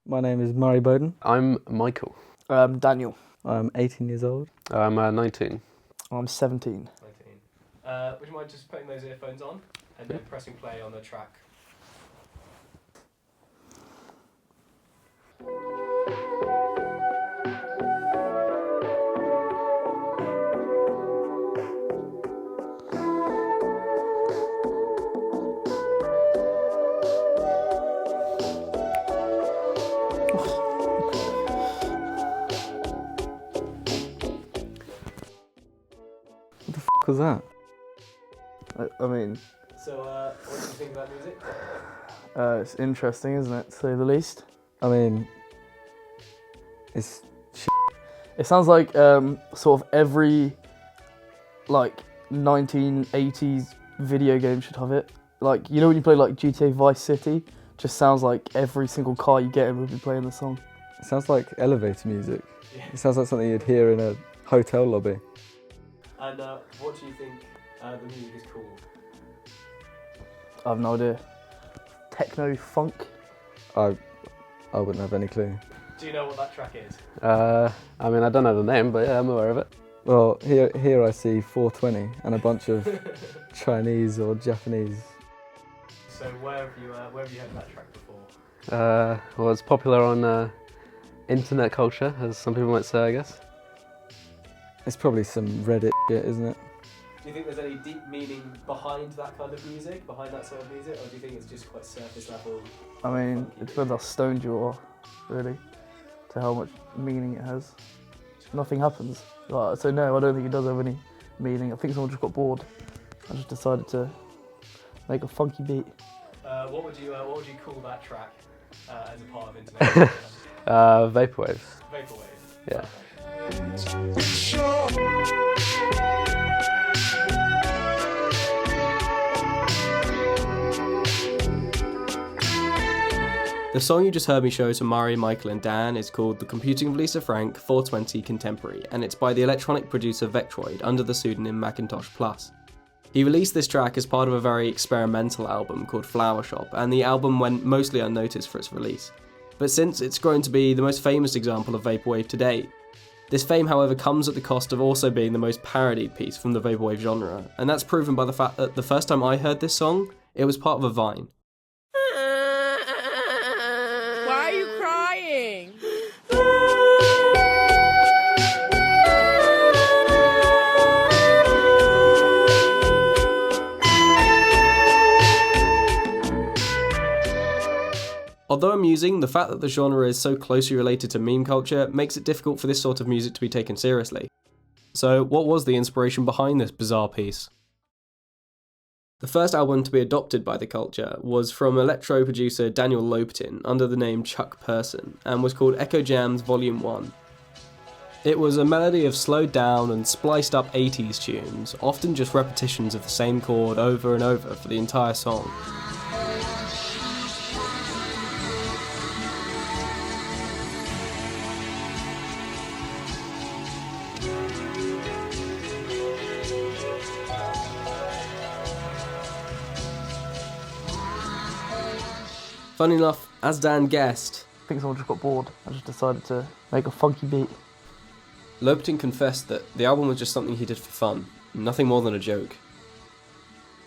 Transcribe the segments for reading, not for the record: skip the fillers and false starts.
My name is Murray Bowden. I'm Michael. Daniel. I'm 18 years old. I'm 19. I'm 17. 19. Would you mind just putting those earphones on and then pressing play on the track? What was that? I mean, So, what do you think of that music? it's interesting, isn't it, to say the least? I mean, it's It sounds like sort of every 1980s video game should have it. Like, you know when you play like GTA Vice City? Just sounds like every single car you get in will be playing the song. it sounds like elevator music. Yeah. It sounds like something you'd hear in a hotel lobby. And what do you think the music is called? I have no idea. Techno funk? I wouldn't have any clue. Do you know what that track is? I mean, I don't know the name, but yeah, I'm aware of it. Well, here I see 420 and a bunch of Chinese or Japanese. So, where have you heard that track before? Well, it's popular on internet culture, as some people might say, I guess. It's probably some Reddit shit, isn't it? Do you think there's any deep meaning behind that kind of music, behind that sort of music, or do you think it's just quite surface level? I mean, it depends how stoned you are, really, to how much meaning it has. Nothing happens. So no, I don't think it does have any meaning. I think someone just got bored and just decided to make a funky beat. What would you call that track as a part of internet? Vaporwave. Vaporwave. Yeah. The song you just heard me show to Mari, Michael and Dan is called The Computing of Lisa Frank 420 Contemporary, and it's by the electronic producer Vectroid under the pseudonym Macintosh Plus. He released this track as part of a very experimental album called Flower Shop, and the album went mostly unnoticed for its release. But since it's grown to be the most famous example of Vaporwave to date. This fame, however, comes at the cost of also being the most parodied piece from the Vaporwave genre, and that's proven by the fact that the first time I heard this song, it was part of a Vine. Why are you crying? Although amusing, the fact that the genre is so closely related to meme culture makes it difficult for this sort of music to be taken seriously. So, what was the inspiration behind this bizarre piece? The first album to be adopted by the culture was from electro producer Daniel Lopatin under the name Chuck Person and was called Echo Jams Volume 1. It was a melody of slowed down and spliced up 80s tunes, often just repetitions of the same chord over and over for the entire song. Funny enough, as Dan guessed, I think someone just got bored and just decided to make a funky beat. Lopatin confessed that the album was just something he did for fun, nothing more than a joke.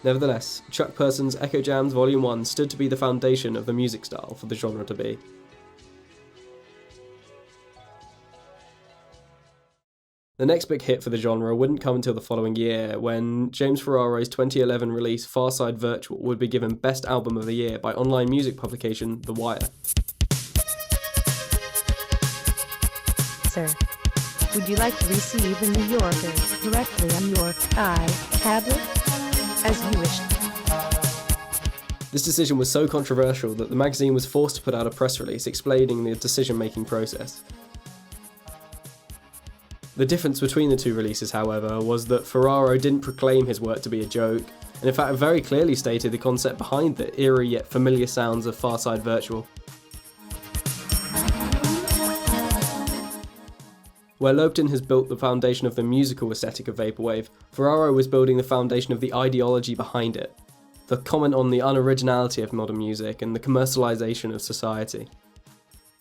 Nevertheless, Chuck Person's Echo Jams Volume 1 stood to be the foundation of the music style for the genre to be. The next big hit for the genre wouldn't come until the following year, when James Ferraro's 2011 release Farside Virtual would be given Best Album of the Year by online music publication The Wire. Sir, would you like to receive the New Yorker directly on your iPad? As you wish. This decision was so controversial that the magazine was forced to put out a press release explaining the decision-making process. The difference between the two releases, however, was that Ferraro didn't proclaim his work to be a joke, and in fact very clearly stated the concept behind the eerie yet familiar sounds of Farside Virtual. Where Lopatin has built the foundation of the musical aesthetic of Vaporwave, Ferraro was building the foundation of the ideology behind it, the comment on the unoriginality of modern music and the commercialisation of society.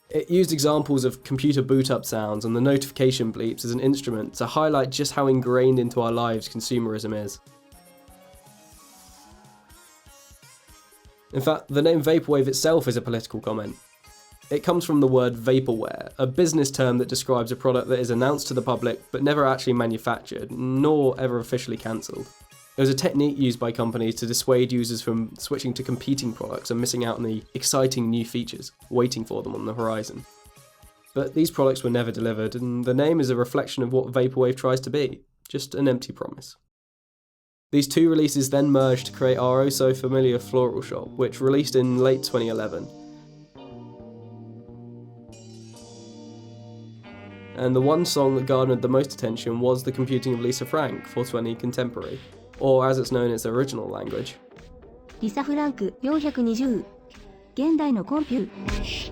It used examples of computer boot-up sounds and the notification bleeps as an instrument to highlight just how ingrained into our lives consumerism is. In fact, the name Vaporwave itself is a political comment. It comes from the word vaporware, a business term that describes a product that is announced to the public but never actually manufactured, nor ever officially cancelled. It was a technique used by companies to dissuade users from switching to competing products and missing out on the exciting new features waiting for them on the horizon. But these products were never delivered, and the name is a reflection of what Vaporwave tries to be, just an empty promise. These two releases then merged to create our oh so familiar Floral Shop, which released in late 2011. And the one song that garnered the most attention was The Computing of Lisa Frank, 420 Contemporary, or as it's known in its original language. リサ・フランク420現代のコンピュー